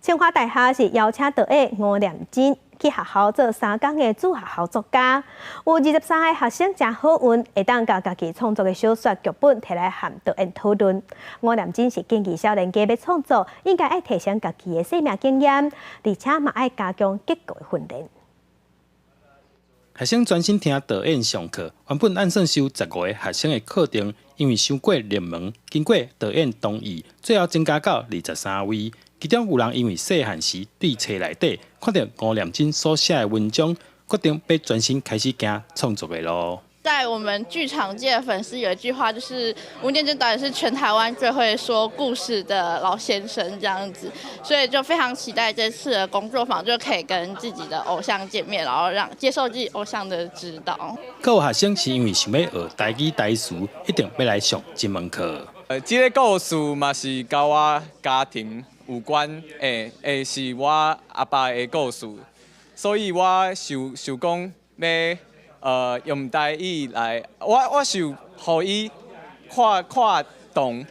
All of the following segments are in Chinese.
清华大学是邀请导演吴念真去学校做3天的主学校作家，有23个学生真好运，会当将家己创作的小说剧本摕来和导演讨论。吴念真是建议少年家要创作，应该爱提升家己的生命经验，而且嘛爱加强结构的训练。 学生专心听导演上课，原本按算收15个学生的课程，因为伤过热门，经过导演同意，最后增加到23位。其中有人因为细汉时对册内底看到吴念真所写的文章，决定要专心开始行创作的路。 在我们剧场界的粉丝有一句话，就是吴念真导演是全台湾最会说故事的老先生这样子，所以就非常期待这次的工作坊就可以跟自己的偶像见面，然后接受自己偶像的指导。还有学生是因为想要学台语台词，一定要来上这门课。这个故事嘛是跟我家庭有关的，是我阿爸的故事，所以我想讲要。 用台语来，我是互伊看懂。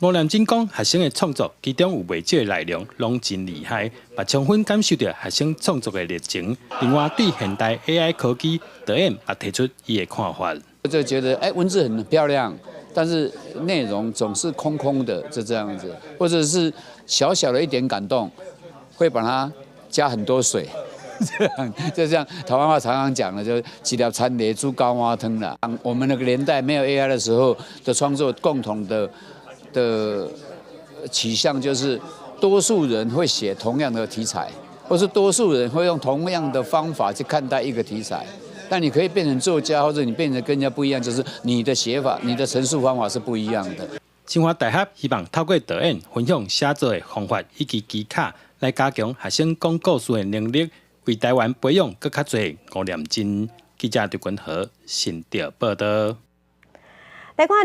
吴念真讲，学生的创作其中有袂少的内容拢真厉害，也充分感受到学生创作的热情。另外，对现代 AI 科技，导演也提出伊的看法。我就觉得，文字很漂亮，但是内容总是空空的，就这样子，或者是小小的一点感动，会把它加很多水。 就像台湾话常常讲的，就几条餐碟煮高蛙汤了。我们那个年代没有 AI 的时候的创作，共同的取向就是多数人会写同样的题材，或是多数人会用同样的方法去看待一个题材。但你可以变成作家，或者你变成跟人家不一样，就是你的写法、你的陈述方法是不一样的。清华大学希望透过导演分享写作的方法以及技巧，来加强学生讲故事的能力。 为台湾培养更较侪吴念真。记者刘君和新潮报道。来看